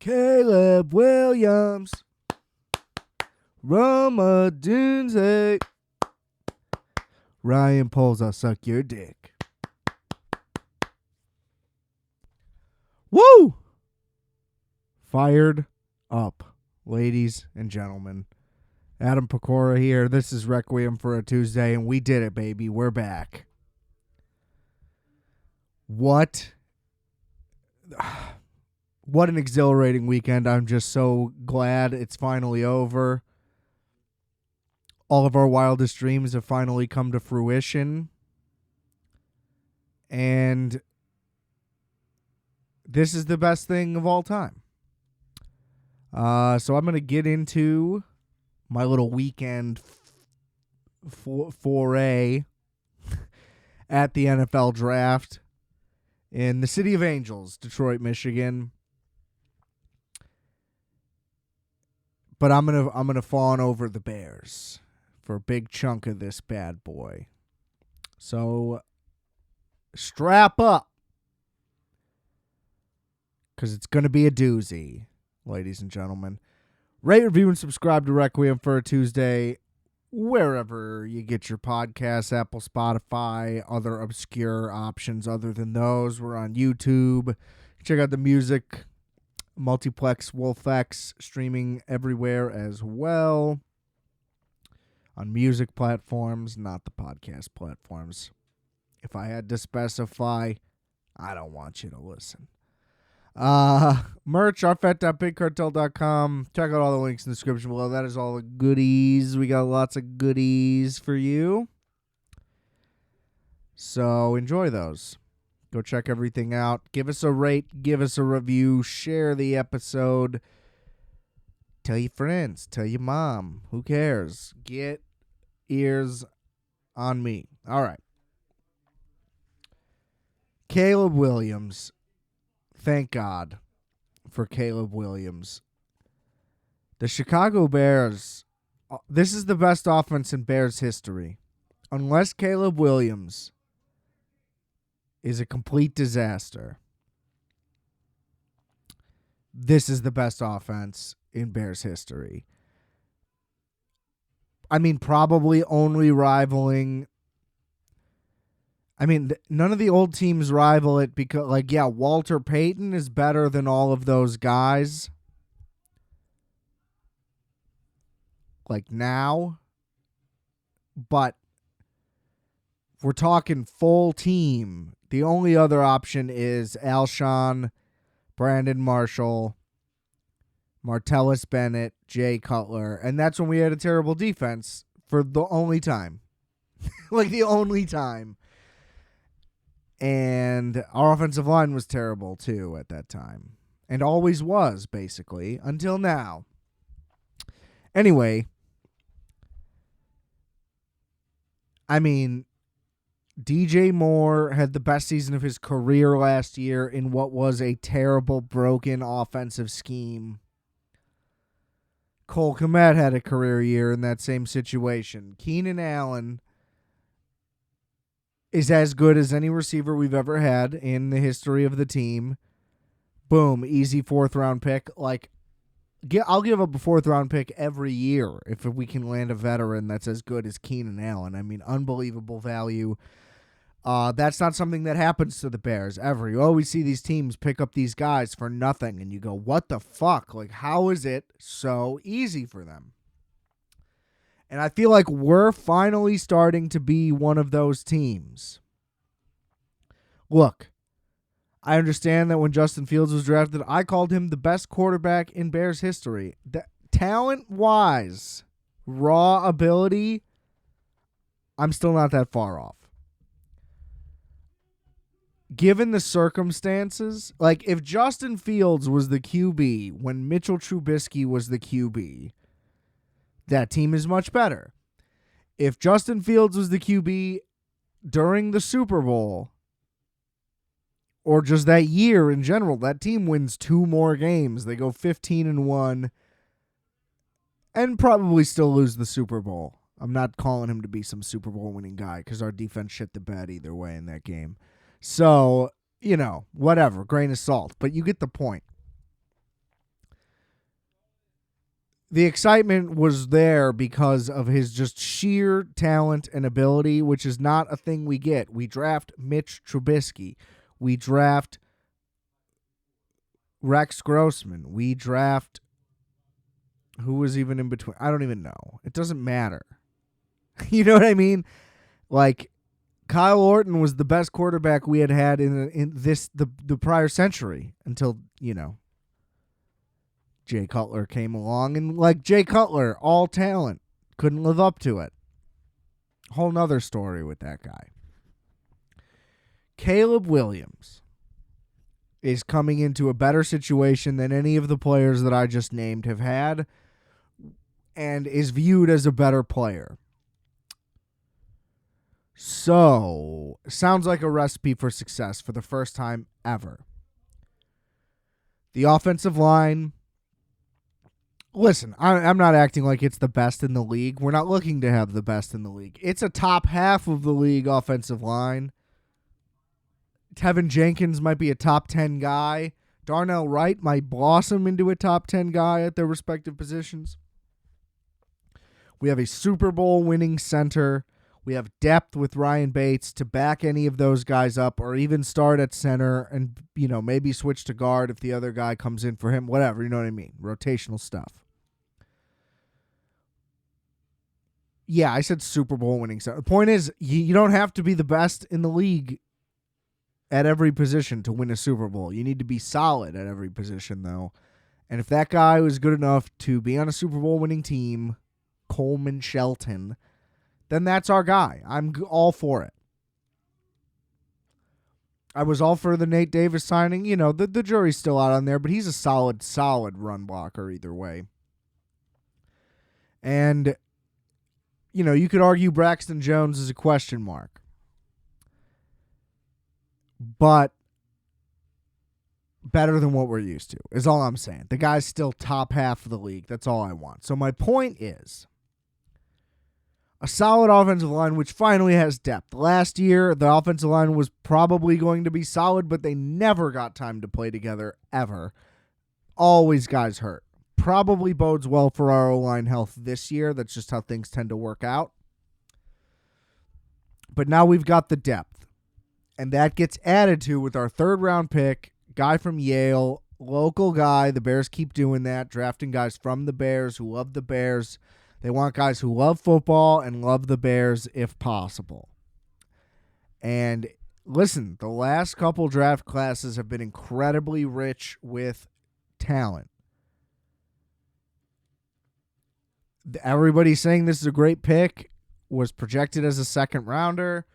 Caleb Williams, Roma Dunze, Ryan Poles, I'll suck your dick. Woo! Fired up, ladies and gentlemen. Adam Pecora here. This is Requiem for a Tuesday, and we did it, baby. We're back. What an exhilarating weekend. I'm just so glad it's finally over. All of our wildest dreams have finally come to fruition. And this is the best thing of all time. So I'm going to get into my little weekend foray at the NFL draft in the City of Angels, Detroit, Michigan. But I'm gonna fawn over the Bears for a big chunk of this bad boy. So strap up, because it's gonna be a doozy, ladies and gentlemen. Rate, review, and subscribe to Requiem for a Tuesday wherever you get your podcasts, Apple, Spotify, other obscure options other than those. We're on YouTube. Check out the music multiplex Wolfx streaming everywhere as well. On music platforms, not the podcast platforms. If I had to specify, I don't want you to listen. Merch, RFAT.bigcartel.com. Check out all the links in the description below. That is all the goodies. We got lots of goodies for you. So enjoy those. Go check everything out. Give us a rate. Give us a review. Share the episode. Tell your friends. Tell your mom. Who cares? Get ears on me. All right. Caleb Williams. Thank God for Caleb Williams. The Chicago Bears, this is the best offense in Bears history. Unless Caleb Williams is a complete disaster, this is the best offense in Bears history. I mean, probably only rivaling... none of the old teams rival it because, Walter Payton is better than all of those guys. Now. But we're talking full team. The only other option is Alshon, Brandon Marshall, Martellus Bennett, Jay Cutler. And that's when we had a terrible defense for the only time. The only time. And our offensive line was terrible, too, at that time. And always was, basically, until now. Anyway, DJ Moore had the best season of his career last year in what was a terrible, broken offensive scheme. Cole Kmet had a career year in that same situation. Keenan Allen is as good as any receiver we've ever had in the history of the team. Boom, easy 4th-round pick. I'll give up a 4th-round pick every year if we can land a veteran that's as good as Keenan Allen. Unbelievable value. That's not something that happens to the Bears ever. You always see these teams pick up these guys for nothing, and you go, what the fuck? How is it so easy for them? And I feel like we're finally starting to be one of those teams. Look, I understand that when Justin Fields was drafted, I called him the best quarterback in Bears history. Talent-wise, raw ability, I'm still not that far off. Given the circumstances, if Justin Fields was the QB when Mitchell Trubisky was the QB, that team is much better. If Justin Fields was the QB during the Super Bowl, or just that year in general, that team wins 2 more games. They go 15-1 and probably still lose the Super Bowl. I'm not calling him to be some Super Bowl winning guy because our defense shit the bed either way in that game. So, whatever, grain of salt. But you get the point. the excitement was there because of his just sheer talent and ability, which is not a thing we get. We draft Mitch Trubisky. We draft Rex Grossman. We draft who was even in between. I don't even know. It doesn't matter. You know what I mean? Like, Kyle Orton was the best quarterback we had in the prior century until, Jay Cutler came along, and like Jay Cutler, all talent, couldn't live up to it. Whole nother story with that guy. Caleb Williams is coming into a better situation than any of the players that I just named have had, and is viewed as a better player. So, sounds like a recipe for success for the first time ever. The offensive line. Listen, I'm not acting like it's the best in the league. We're not looking to have the best in the league. It's a top half of the league offensive line. Tevin Jenkins might be a top 10 guy. Darnell Wright might blossom into a top 10 guy at their respective positions. We have a Super Bowl winning center. We have depth with Ryan Bates to back any of those guys up, or even start at center and, maybe switch to guard if the other guy comes in for him. Whatever, you know what I mean? Rotational stuff. Yeah, I said Super Bowl winning center. The point is, you don't have to be the best in the league at every position to win a Super Bowl. You need to be solid at every position, though. And if that guy was good enough to be on a Super Bowl winning team, Coleman Shelton, then that's our guy. I'm all for it. I was all for the Nate Davis signing. The jury's still out on there, but he's a solid run blocker either way. And, you could argue Braxton Jones is a question mark. But better than what we're used to is all I'm saying. The guy's still top half of the league. That's all I want. So my point is, a solid offensive line, which finally has depth. Last year, the offensive line was probably going to be solid, but they never got time to play together, ever. Always guys hurt. Probably bodes well for our O-line health this year. That's just how things tend to work out. But now we've got the depth. And that gets added to with our third-round pick, guy from Yale, local guy. The Bears keep doing that, drafting guys from the Bears who love the Bears. They want guys who love football and love the Bears if possible. And listen, the last couple draft classes have been incredibly rich with talent. Everybody saying this is a great pick was projected as a second rounder.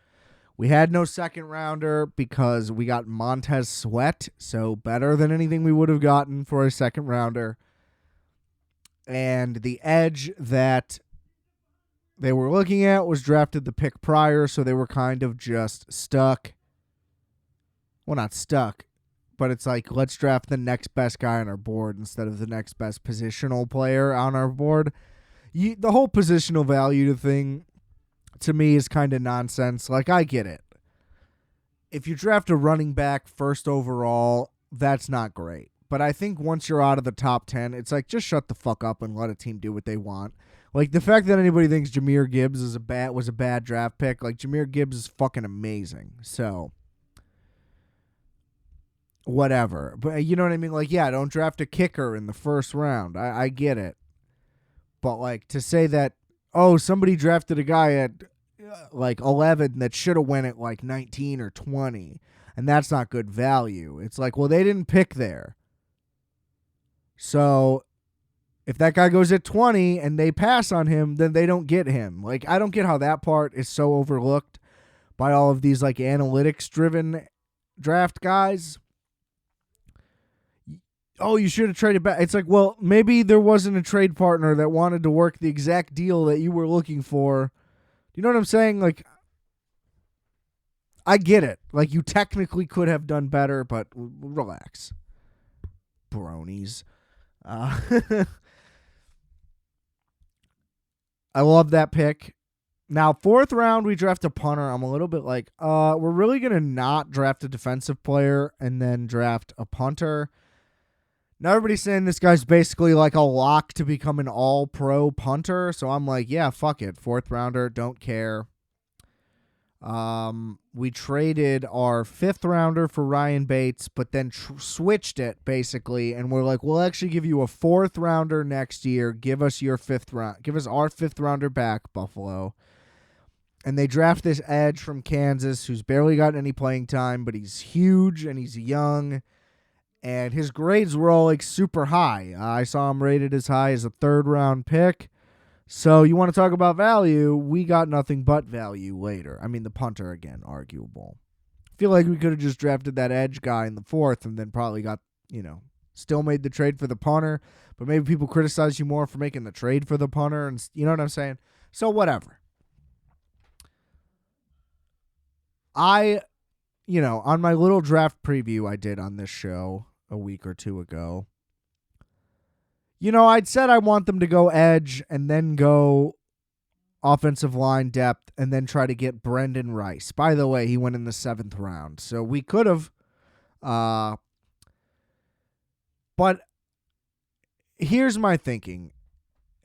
We had no second rounder because we got Montez Sweat, so better than anything we would have gotten for a second rounder. And the edge that they were looking at was drafted the pick prior, so they were kind of just stuck. Well, not stuck, but it's like, let's draft the next best guy on our board instead of the next best positional player on our board. The whole positional value thing, to me, is kind of nonsense. Like, I get it. If you draft a running back first overall, that's not great. But I think once you're out of the top 10, it's like, just shut the fuck up and let a team do what they want. Like, the fact that anybody thinks Jahmyr Gibbs was a bad draft pick, like, Jahmyr Gibbs is fucking amazing. So, whatever. But you know what I mean? Like, yeah, don't draft a kicker in the first round. I get it. But, like, to say that, somebody drafted a guy at, 11 that should have went at, 19 or 20, and that's not good value. It's like, well, they didn't pick there. So if that guy goes at 20 and they pass on him, then they don't get him. Like, I don't get how that part is so overlooked by all of these analytics-driven draft guys. Oh, you should have traded back. It's like, well, maybe there wasn't a trade partner that wanted to work the exact deal that you were looking for. You know what I'm saying? Like, I get it. Like, you technically could have done better, but relax. Bronies. I love that pick. Now, fourth round, we draft a punter. I'm a little bit like, we're really going to not draft a defensive player and then draft a punter. Now everybody's saying this guy's basically like a lock to become an all-pro punter. So I'm like, yeah, fuck it. 4th rounder, don't care. We traded our 5th rounder for Ryan Bates, but then switched it basically, and we're like, we'll actually give you a 4th rounder next year. Give us your 5th round. Give us our 5th rounder back, Buffalo. And they draft this edge from Kansas who's barely gotten any playing time, but he's huge and he's young. And his grades were all like super high. I saw him rated as high as a 3rd round pick. So you want to talk about value? We got nothing but value later. I mean, the punter, again, arguable. I feel like we could have just drafted that edge guy in the 4th and then probably got, still made the trade for the punter. But maybe people criticize you more for making the trade for the punter. And you know what I'm saying? So whatever. On my little draft preview I did on this show a week or two ago, I'd said I want them to go edge and then go offensive line depth and then try to get Brendan Rice. By the way, he went in the 7th round. So we could have, but here's my thinking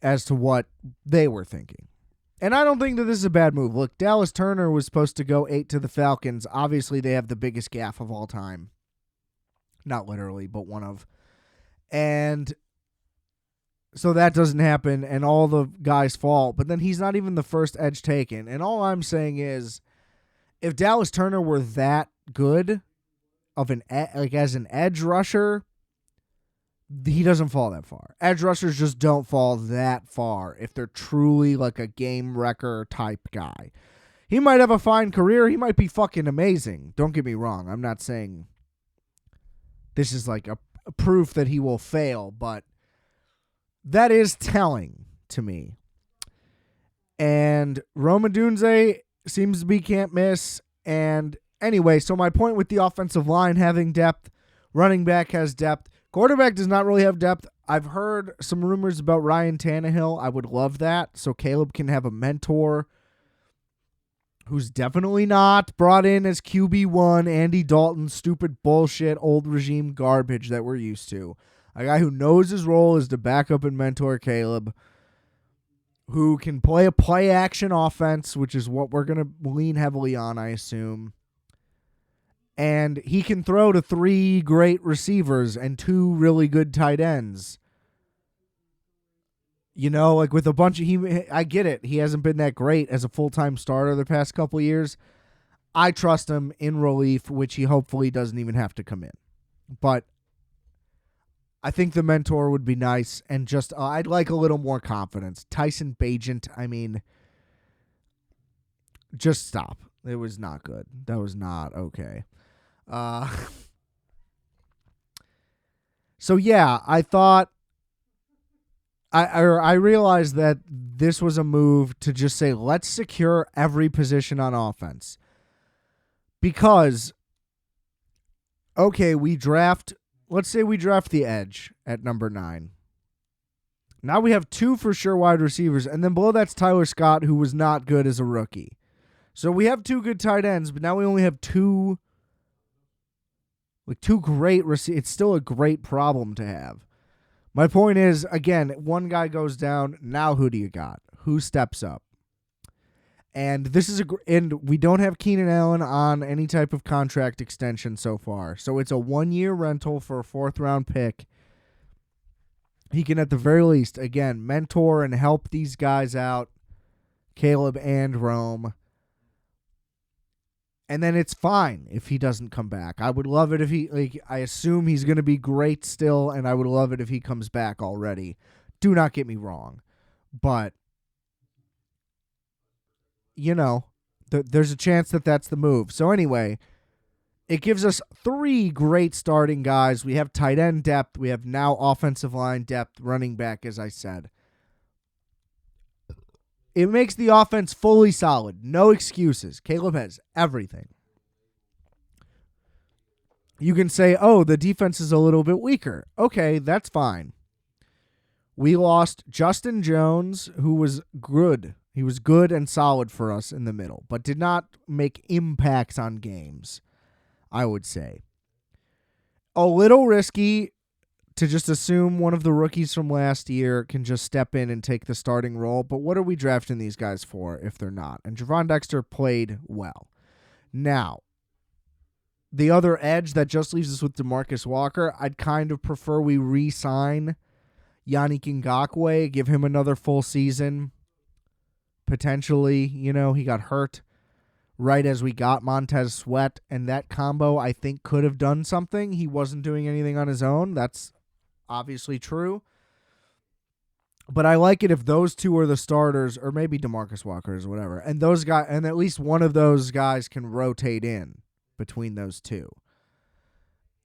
as to what they were thinking. And I don't think that this is a bad move. Look, Dallas Turner was supposed to go 8 to the Falcons. Obviously, they have the biggest gaffe of all time. Not literally, but one of. And so that doesn't happen, and all the guys fall. But then he's not even the first edge taken. And all I'm saying is, if Dallas Turner were that good of as an edge rusher, he doesn't fall that far. Edge rushers just don't fall that far if they're truly like a game wrecker type guy. He might have a fine career. He might be fucking amazing. Don't get me wrong. I'm not saying this is like a proof that he will fail, but that is telling to me. And Rome Odunze seems to be can't miss. And anyway, so my point with the offensive line having depth, running back has depth. Quarterback does not really have depth. I've heard some rumors about Ryan Tannehill. I would love that. So Caleb can have a mentor who's definitely not brought in as QB1, Andy Dalton, stupid bullshit, old regime garbage that we're used to. A guy who knows his role is to back up and mentor Caleb, who can play a play-action offense, which is what we're going to lean heavily on, I assume. And he can throw to 3 great receivers and 2 really good tight ends. Like with a bunch of... I get it. He hasn't been that great as a full-time starter the past couple of years. I trust him in relief, which he hopefully doesn't even have to come in. But I think the mentor would be nice, and just I'd like a little more confidence. Tyson Bagent, I mean, just stop. It was not good. That was not okay. So yeah, I thought I realized that this was a move to just say, let's secure every position on offense. Because, okay, let's say we draft the edge at number 9. Now we have 2 for sure wide receivers, and then below that's Tyler Scott, who was not good as a rookie. So we have 2 good tight ends, but now we only have 2 great receivers. It's still a great problem to have. My point is, again, one guy goes down. Now who do you got? Who steps up? And and we don't have Keenan Allen on any type of contract extension so far. So it's a 1-year rental for a 4th round pick. He can at the very least, again, mentor and help these guys out, Caleb and Rome. And then it's fine if he doesn't come back. I would love it if I assume he's going to be great still, and I would love it if he comes back already. Do not get me wrong. But, there's a chance that that's the move. So anyway, it gives us 3 great starting guys. We have tight end depth. We have now offensive line depth, running back, as I said. It makes the offense fully solid. No excuses. Caleb has everything. You can say, oh, the defense is a little bit weaker. Okay, that's fine. We lost Justin Jones, who was good. He was good and solid for us in the middle, but did not make impacts on games, I would say. A little risky to just assume one of the rookies from last year can just step in and take the starting role. But what are we drafting these guys for if they're not? And Javon Dexter played well. Now, the other edge that just leaves us with DeMarcus Walker, I'd kind of prefer we re-sign Yannick Ngakoue, give him another full season. Potentially, he got hurt right as we got Montez Sweat, and that combo, I think, could have done something. He wasn't doing anything on his own. That's obviously true. But I like it if those two are the starters, or maybe DeMarcus Walker or whatever, and those guys, and at least one of those guys can rotate in between those two.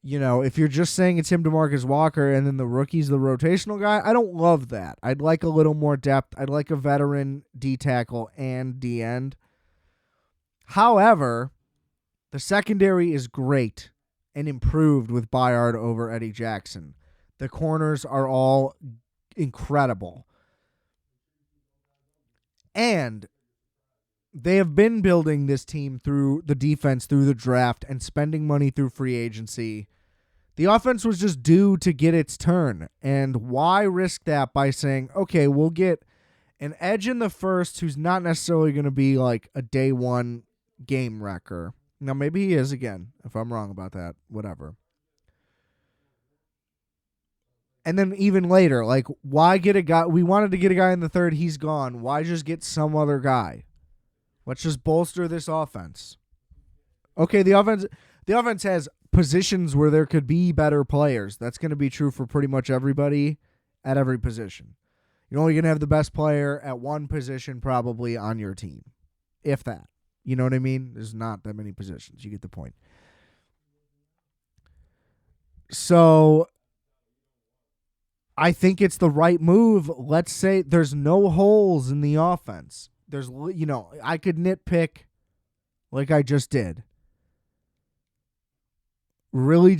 If you're just saying it's him, DeMarcus Walker, and then the rookie's the rotational guy, I don't love that. I'd like a little more depth. I'd like a veteran D-tackle and D-end. However, the secondary is great and improved with Byard over Eddie Jackson. The corners are all incredible. And they have been building this team through the defense, through the draft, and spending money through free agency. The offense was just due to get its turn. And why risk that by saying, okay, we'll get an edge in the first who's not necessarily going to be like a day one game wrecker. Now, maybe he is again. If I'm wrong about that, whatever. And then even later, like, why get a guy? We wanted to get a guy in the third. He's gone. Why just get some other guy? Let's just bolster this offense. Okay, the offense has positions where there could be better players. That's going to be true for pretty much everybody at every position. You're only going to have the best player at one position probably on your team, if that. You know what I mean? There's not that many positions. You get the point. So I think it's the right move. Let's say there's no holes in the offense. There's, I could nitpick like I just did. Really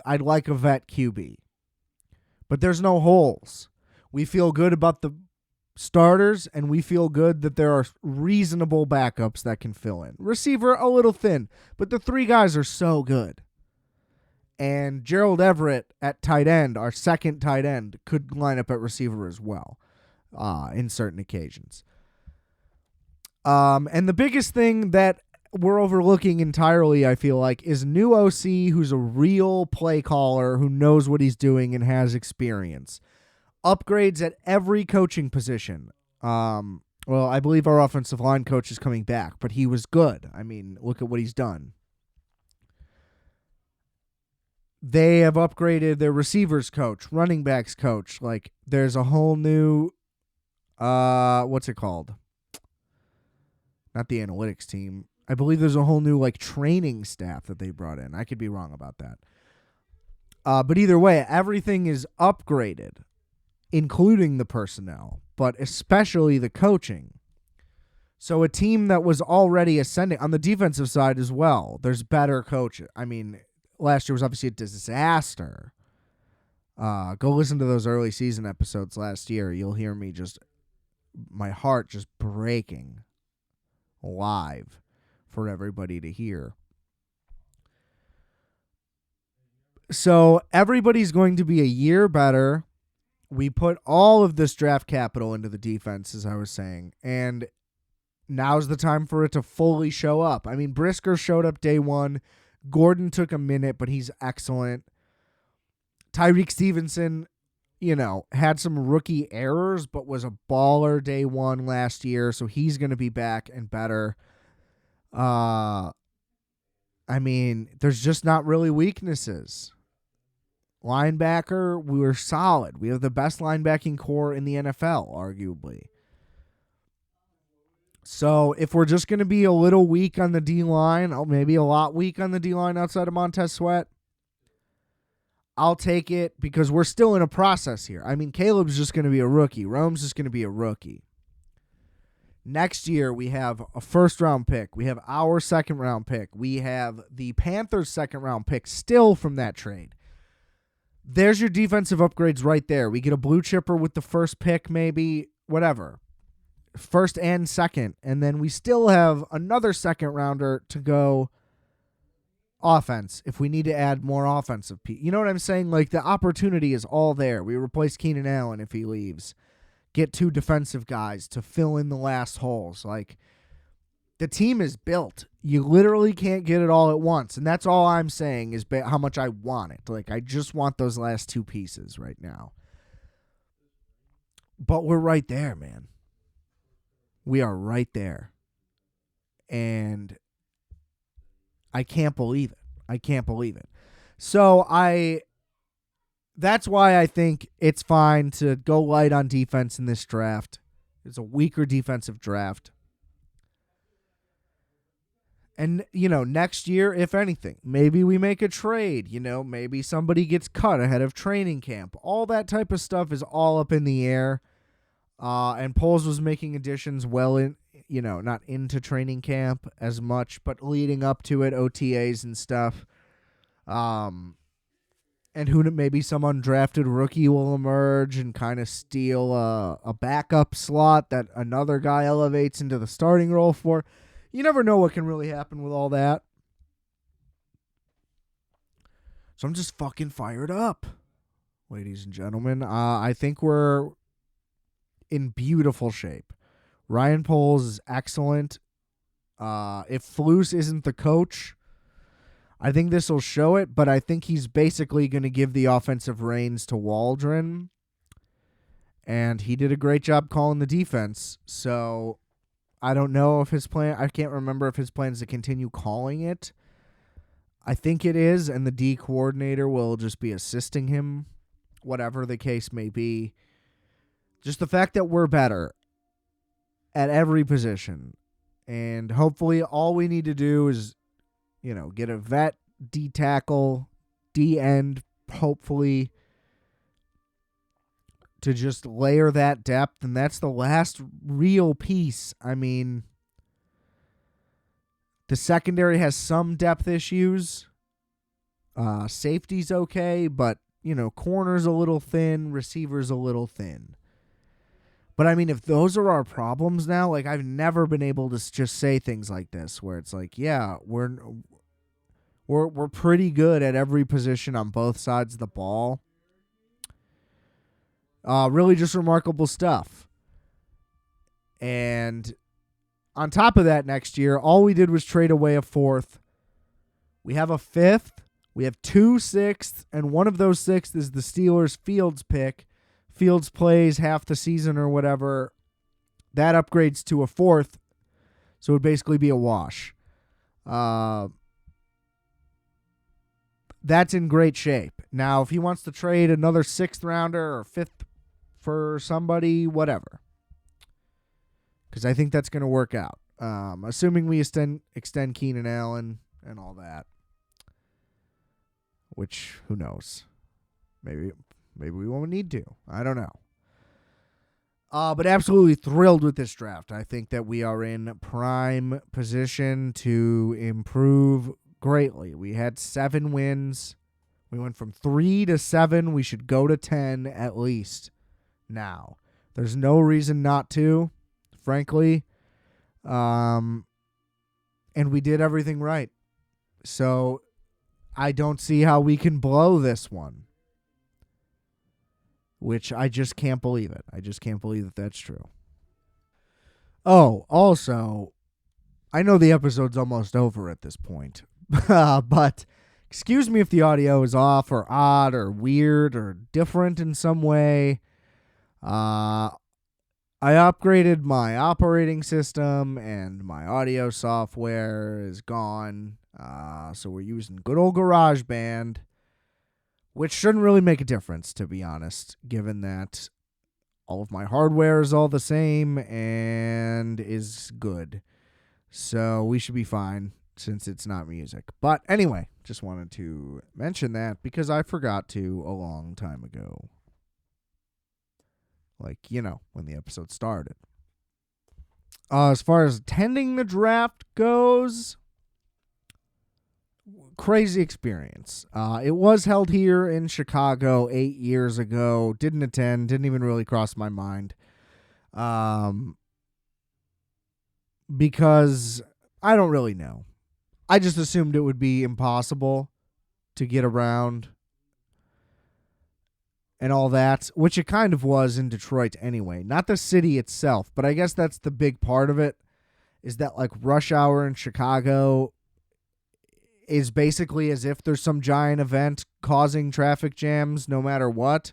I'd like a vet QB. But there's no holes. We feel good about the starters, and we feel good that there are reasonable backups that can fill in. Receiver, a little thin, but the three guys are so good. And Gerald Everett at tight end, our second tight end, could line up at receiver as well in certain occasions. And the biggest thing that we're overlooking entirely, I feel like, is new OC who's a real play caller who knows what he's doing and has experience. Upgrades at every coaching position. Well, I believe our offensive line coach is coming back, but he was good. I mean, look at what he's done. They have upgraded their receivers coach, running backs coach. Like, there's a whole new, what's it called? Not the analytics team. I believe there's a whole new, training staff that they brought in. I could be wrong about that. But either way, everything is upgraded, including the personnel, but especially the coaching. So a team that was already ascending on the defensive side as well, there's better coaches. I mean, last year was obviously a disaster. Go listen to those early season episodes last year. You'll hear me my heart just breaking live for everybody to hear. So everybody's going to be a year better. We put all of this draft capital into the defense, as I was saying, and now's the time for it to fully show up. I mean, Brisker showed up day one. Gordon took a minute, but he's excellent. Tyreek Stevenson, had some rookie errors, but was a baller day one last year, so he's going to be back and better. I mean, there's just not really weaknesses. Linebacker, we were solid. We have the best linebacking core in the NFL, arguably. So if we're just going to be a little weak on the D-line, or maybe a lot weak on the D-line outside of Montez Sweat, I'll take it because we're still in a process here. I mean, Caleb's just going to be a rookie. Rome's just going to be a rookie. Next year, we have a first-round pick. We have our second-round pick. We have the Panthers' second-round pick still from that trade. There's your defensive upgrades right there. We get a blue chipper with the first pick, maybe, whatever. First and second. And then we still have another second-rounder to go offense, if we need to add more offensive you know what I'm saying? Like, the opportunity is all there. We replace Keenan Allen if he leaves. Get 2 defensive guys to fill in the last holes. Like, the team is built. You literally can't get it all at once. And that's all I'm saying is how much I want it. Like, I just want those last 2 pieces right now. But we're right there, man. We are right there. And I can't believe it. I can't believe it. So that's why I think it's fine to go light on defense in this draft. It's a weaker defensive draft. And, next year, if anything, maybe we make a trade. Maybe somebody gets cut ahead of training camp. All that type of stuff is all up in the air. And Poles was making additions well in, not into training camp as much, but leading up to it, OTAs and stuff. And maybe some undrafted rookie will emerge and kind of steal a backup slot that another guy elevates into the starting role for. You never know what can really happen with all that. So I'm just fucking fired up, ladies and gentlemen. I think we're in beautiful shape. Ryan Poles is excellent. If Flus isn't the coach, I think this will show it, but I think he's basically going to give the offensive reins to Waldron. And he did a great job calling the defense. So I don't know if his plan, I can't remember if his plan is to continue calling it. I think it is, and the D coordinator will just be assisting him, whatever the case may be. Just the fact that we're better at every position. And hopefully all we need to do is, get a vet, D tackle, D end, hopefully, to just layer that depth, and that's the last real piece. I mean, the secondary has some depth issues. Safety's okay, but, corner's a little thin, receiver's a little thin. But, I mean, if those are our problems now, like, I've never been able to just say things like this, where it's like, yeah, we're pretty good at every position on both sides of the ball. Really just remarkable stuff. And on top of that, next year, all we did was trade away a 4th. We have a 5th. We have 2 6ths, and one of those 6ths is the Steelers' Fields pick. Fields plays half the season or whatever. That upgrades to a 4th, so it would basically be a wash. That's in great shape. Now, if he wants to trade another 6th rounder or 5th for somebody, whatever. Because I think that's going to work out. Assuming we extend Keenan Allen and all that. Which, who knows? Maybe we won't need to. I don't know. But absolutely thrilled with this draft. I think that we are in prime position to improve greatly. We had 7 wins. We went from 3 to 7. We should go to 10 at least now. There's no reason not to, frankly. And we did everything right. So I don't see how we can blow this one. Which I just can't believe it. I just can't believe that that's true. Oh, also, I know the episode's almost over at this point. But excuse me if the audio is off or odd or weird or different in some way. I upgraded my operating system and my audio software is gone. So we're using good old GarageBand, which shouldn't really make a difference, to be honest, given that all of my hardware is all the same and is good. So we should be fine since it's not music. But anyway, just wanted to mention that because I forgot to a long time ago. Like, when the episode started. As far as attending the draft goes, crazy experience. It was held here in Chicago 8 years ago. Didn't attend. Didn't even really cross my mind. Because I don't really know. I just assumed it would be impossible to get around and all that, which it kind of was in Detroit anyway. Not the city itself, but I guess that's the big part of it, is that like rush hour in Chicago is basically as if there's some giant event causing traffic jams no matter what.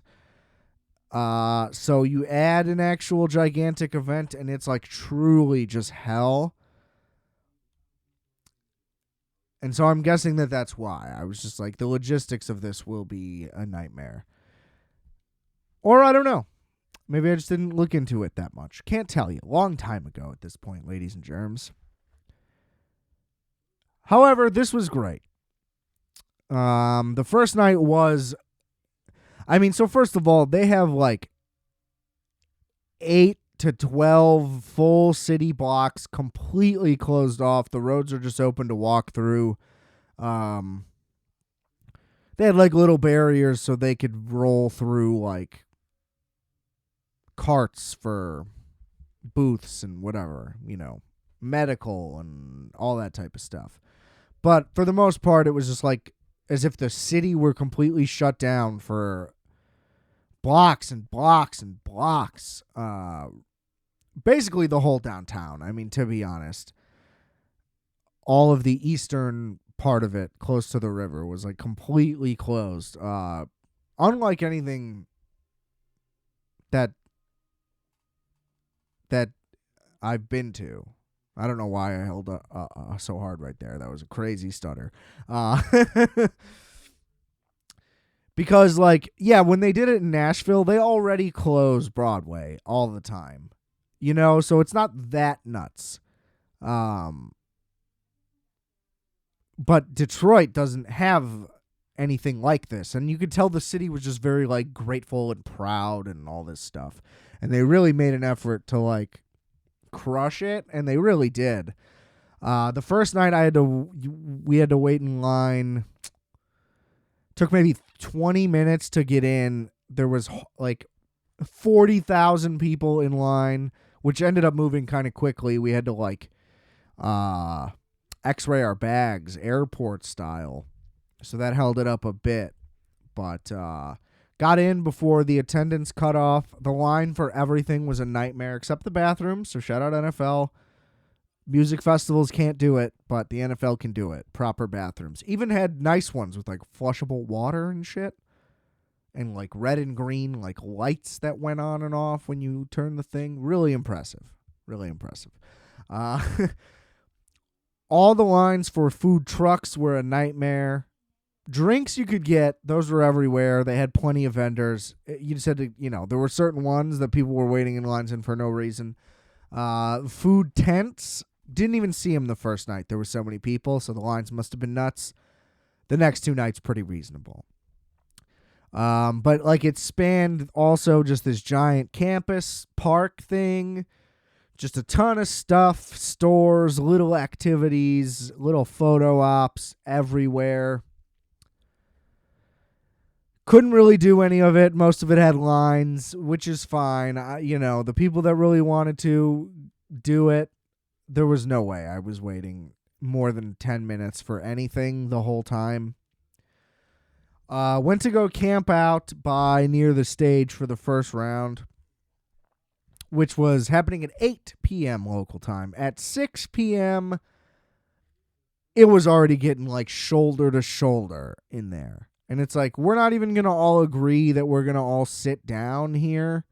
So you add an actual gigantic event and it's like truly just hell. And so I'm guessing that that's why. I was just like, the logistics of this will be a nightmare. Or I don't know. Maybe I just didn't look into it that much. Can't tell you. Long time ago at this point, ladies and germs. However, this was great. The first night was... so first of all, they have like 8 to 12 full city blocks completely closed off. The roads are just open to walk through. They had like little barriers so they could roll through like carts for booths and whatever, medical and all that type of stuff. But for the most part, it was just like as if the city were completely shut down for blocks and blocks and blocks. Basically the whole downtown. To be honest, all of the eastern part of it close to the river was like completely closed. Unlike anything that I've been to. I don't know why I held so hard right there. That was a crazy stutter. Because, when they did it in Nashville, they already closed Broadway all the time. So it's not that nuts. But Detroit doesn't have anything like this. And you could tell the city was just very, grateful and proud and all this stuff. And they really made an effort to, crush it, and they really did. The first night we had to wait in line. Took maybe 20 minutes to get in. There was 40,000 people in line, which ended up moving kind of quickly. We had to x-ray our bags, airport style. So that held it up a bit. But got in before the attendance cut off. The line for everything was a nightmare except the bathrooms. So shout out NFL. Music festivals can't do it, but the NFL can do it. Proper bathrooms. Even had nice ones with flushable water and shit. And red and green lights that went on and off when you turn the thing. Really impressive. Really impressive. All the lines for food trucks were a nightmare. Drinks you could get, those were everywhere. They had plenty of vendors. You just had to, there were certain ones that people were waiting in lines in for no reason. Food tents, didn't even see them the first night. There were so many people, so the lines must have been nuts. The next 2 nights, pretty reasonable. But it spanned also just this giant campus park thing. Just a ton of stuff, stores, little activities, little photo ops everywhere. Couldn't really do any of it. Most of it had lines, which is fine. The people that really wanted to do it, there was no way I was waiting more than 10 minutes for anything the whole time. Went to go camp out by near the stage for the first round, which was happening at 8 p.m. local time. At 6 p.m., it was already getting shoulder to shoulder in there. And it's we're not even going to all agree that we're going to all sit down here,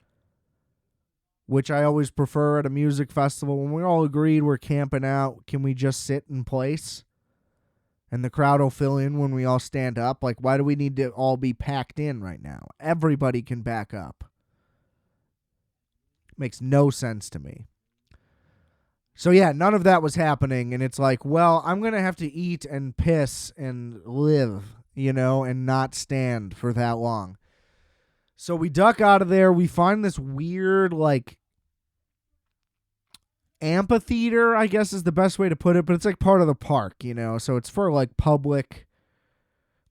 which I always prefer at a music festival. When we're all agreed we're camping out, can we just sit in place? And the crowd will fill in when we all stand up. Why do we need to all be packed in right now? Everybody can back up. Makes no sense to me. So yeah, none of that was happening. And it's well, I'm going to have to eat and piss and live, and not stand for that long. So we duck out of there. We find this weird, amphitheater, I guess is the best way to put it. But it's part of the park, So it's for, public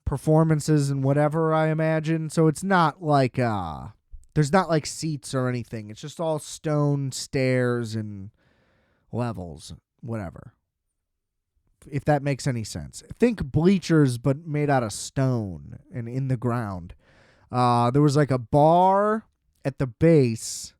performances and whatever, I imagine. So it's not there's not, seats or anything. It's just all stone stairs and levels, whatever. if that makes any sense. Think bleachers, but made out of stone and in the ground. There was like a bar at the base,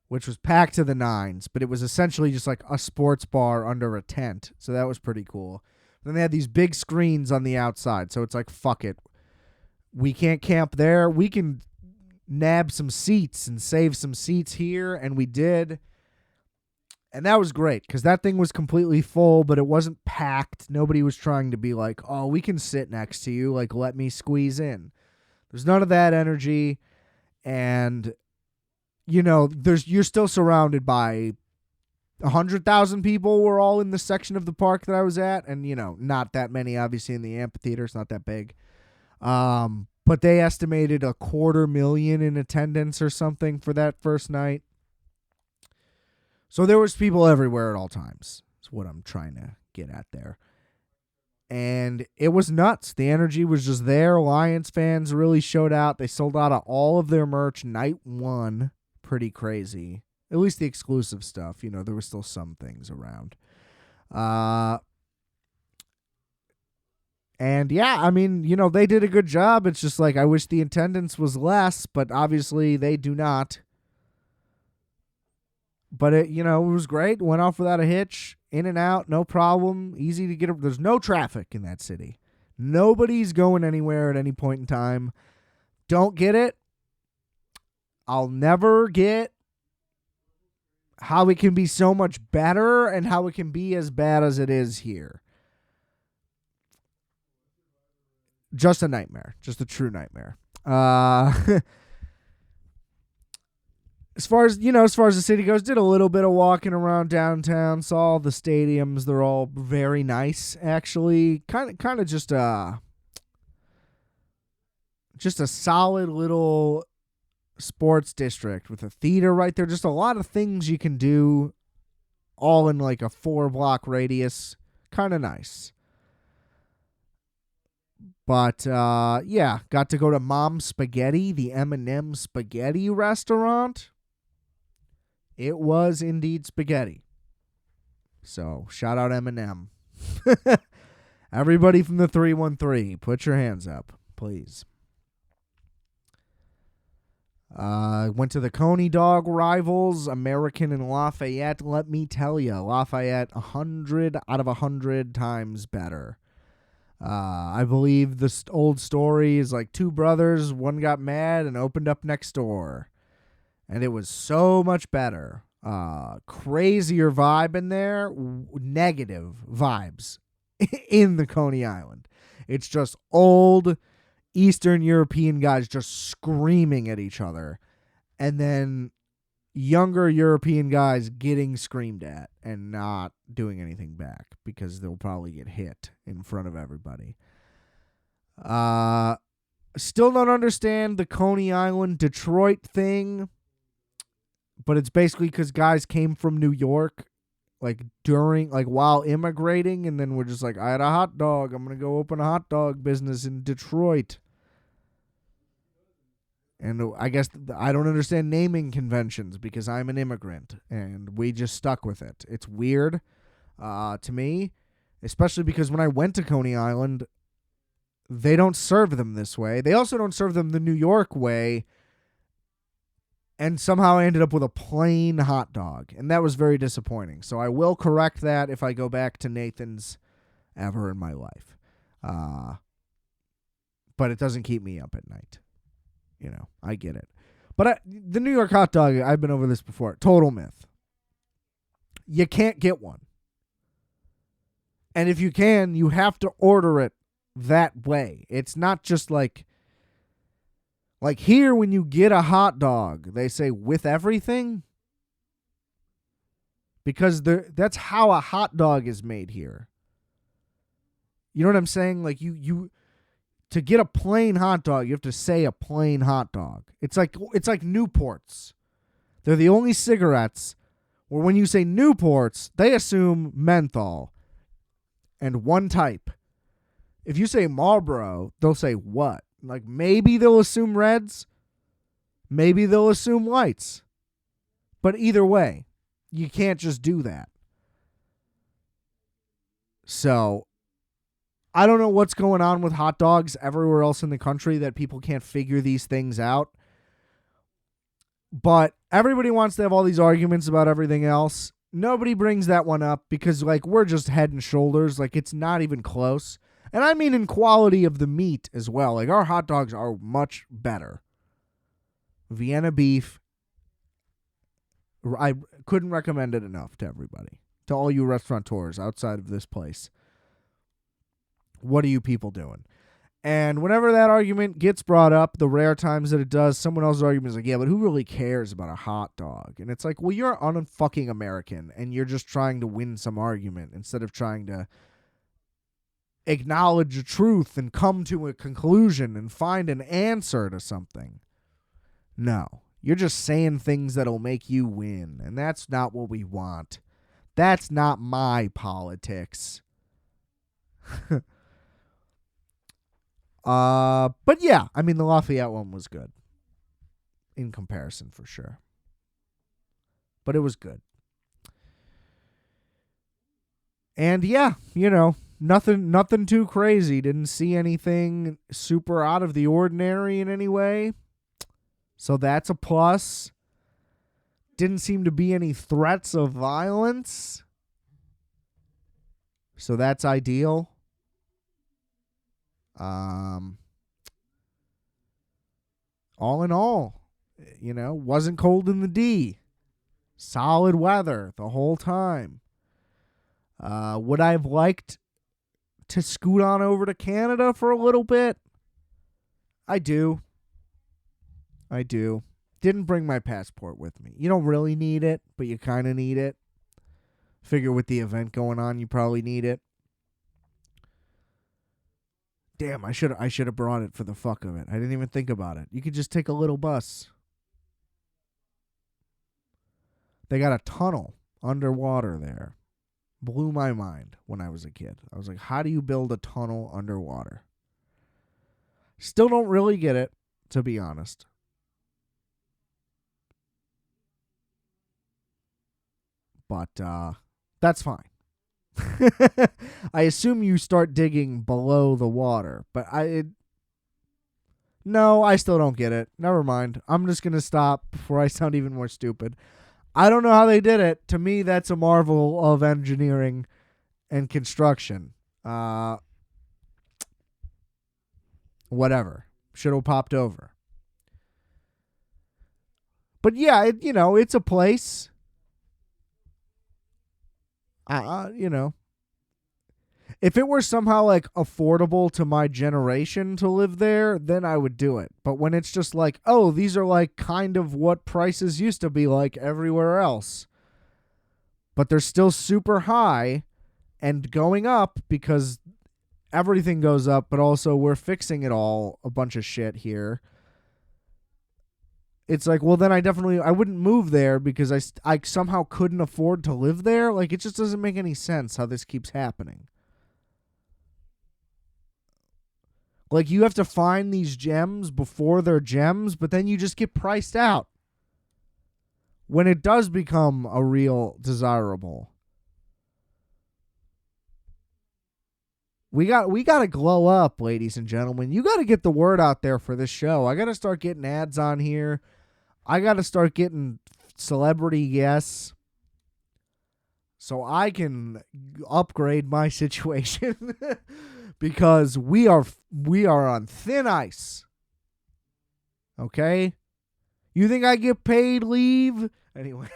which was packed to the nines, but it was essentially just like a sports bar under a tent. So that was pretty cool. Then they had these big screens on the outside. So it's like, fuck it. We can't camp there. We can nab some seats and save some seats here. And we did. And that was great because that thing was completely full, but it wasn't packed. Nobody was trying to be like, oh, we can sit next to you. Like, let me squeeze in. There's none of that energy. And, you know, you're still surrounded by 100,000 people were all in the section of the park that I was at. And, you know, not that many, obviously, in the amphitheater. It's not that big. But they estimated 250,000 in attendance or something for that first night. So there was people everywhere at all times. That's what I'm trying to get at there. And it was nuts. The energy was just there. Lions fans really showed out. They sold out of all of their merch night one. Pretty crazy. At least the exclusive stuff. You know, there were still some things around. And yeah, I mean, you know, they did a good job. It's just like, I wish the attendance was less, but obviously they do not. But it, you know, it was great. Went off without a hitch. In and out, no problem. Easy to get. There's no traffic in that city. Nobody's going anywhere at any point in time. Don't get it. I'll never get how it can be so much better and how it can be as bad as it is here. Just a nightmare. Just a true nightmare. As far as the city goes, did a little bit of walking around downtown, saw all the stadiums. They're all very nice, actually. Kind of just a solid little sports district with a theater right there. Just a lot of things you can do, all in like a 4-block radius. Kind of nice. But, yeah, got to go to Mom's Spaghetti, the M&M spaghetti restaurant. It was indeed spaghetti. So, shout out M&M. Everybody from the 313, put your hands up, please. Went to the Coney Dog Rivals, American and Lafayette. Let me tell you, Lafayette, 100 out of 100 times better. I believe the old story is like two brothers, one got mad and opened up next door. And it was so much better. Crazier vibe in there. Negative vibes in the Coney Island. It's just old Eastern European guys just screaming at each other. And then younger European guys getting screamed at and not doing anything back because they'll probably get hit in front of everybody. Still don't understand the Coney Island Detroit thing. But it's basically because guys came from New York, while immigrating, and then we're just like, I had a hot dog. I'm going to go open a hot dog business in Detroit. And I guess I don't understand naming conventions because I'm an immigrant, and we just stuck with it. It's weird to me, especially because when I went to Coney Island, they don't serve them this way. They also don't serve them the New York way. And somehow I ended up with a plain hot dog. And that was very disappointing. So I will correct that if I go back to Nathan's ever in my life. But it doesn't keep me up at night. You know, I get it. But the New York hot dog, I've been over this before. Total myth. You can't get one. And if you can, you have to order it that way. It's not just like here, when you get a hot dog, they say with everything. Because that's how a hot dog is made here. You know what I'm saying? Like you to get a plain hot dog, you have to say a plain hot dog. It's like Newports. They're the only cigarettes where when you say Newports, they assume menthol and one type. If you say Marlboro, they'll say what? Like, maybe they'll assume reds. Maybe they'll assume lights. But either way, you can't just do that. So I don't know what's going on with hot dogs everywhere else in the country that people can't figure these things out. But everybody wants to have all these arguments about everything else. Nobody brings that one up because, like, we're just head and shoulders. Like, it's not even close. And I mean in quality of the meat as well. Like, our hot dogs are much better. Vienna beef. I couldn't recommend it enough to everybody. To all you restaurateurs outside of this place. What are you people doing? And whenever that argument gets brought up, the rare times that it does, someone else's argument is like, yeah, but who really cares about a hot dog? And it's like, well, you're un-fucking American, and you're just trying to win some argument instead of trying to acknowledge the truth and come to a conclusion and find an answer to something. No, you're just saying things that'll make you win, and that's not what we want. That's not my politics. But yeah, I mean, the Lafayette one was good in comparison for sure. But it was good. And yeah, you know, nothing too crazy. Didn't see anything super out of the ordinary in any way. So that's a plus. Didn't seem to be any threats of violence. So that's ideal. All in all, you know, wasn't cold in the D. Solid weather the whole time. Would I have liked to scoot on over to Canada for a little bit? I do. Didn't bring my passport with me. You don't really need it, but you kind of need it. Figure with the event going on, you probably need it. Damn, I should have brought it for the fuck of it. I didn't even think about it. You could just take a little bus. They got a tunnel underwater there. Blew my mind when I was a kid. I was like, how do you build a tunnel underwater? Still don't really get it, to be honest. But that's fine. I assume you start digging below the water, but no, I still don't get it. Never mind. I'm just going to stop before I sound even more stupid. I don't know how they did it. To me, that's a marvel of engineering and construction. Whatever. Should have popped over. But yeah, it's a place. If it were somehow like affordable to my generation to live there, then I would do it. But when it's just like, oh, these are like kind of what prices used to be like everywhere else, but they're still super high and going up because everything goes up, but also we're fixing it all a bunch of shit here. It's like, well, then I wouldn't move there because I somehow couldn't afford to live there. Like, it just doesn't make any sense how this keeps happening. Like, you have to find these gems before they're gems, but then you just get priced out when it does become a real desirable. We got to glow up, ladies and gentlemen. You got to get the word out there for this show. I got to start getting ads on here. I got to start getting celebrity guests so I can upgrade my situation because we are on thin ice. Okay? You think I get paid leave? Anyway.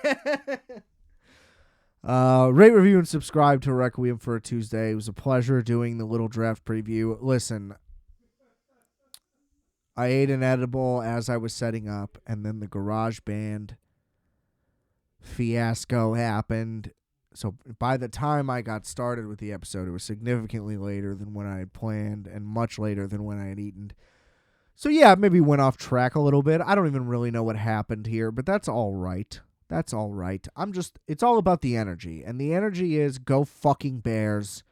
Rate, review, and subscribe to Requiem for a Tuesday. It was a pleasure doing the little draft preview. Listen, I ate an edible as I was setting up, and then the GarageBand fiasco happened. So by the time I got started with the episode, it was significantly later than when I had planned and much later than when I had eaten. So yeah, maybe went off track a little bit. I don't even really know what happened here, but that's all right. That's all right. It's all about the energy. And the energy is go fucking Bears.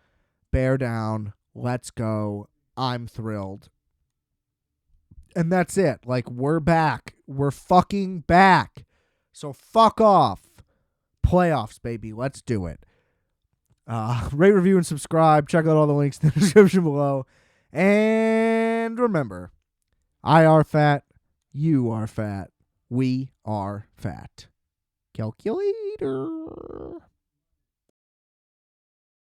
Bear down. Let's go. I'm thrilled. And that's it. Like, we're back. We're fucking back. So fuck off. Playoffs, baby. Let's do it. Rate, review, and subscribe. Check out all the links in the description below. And remember, I are fat, you are fat, we are fat. Calculator.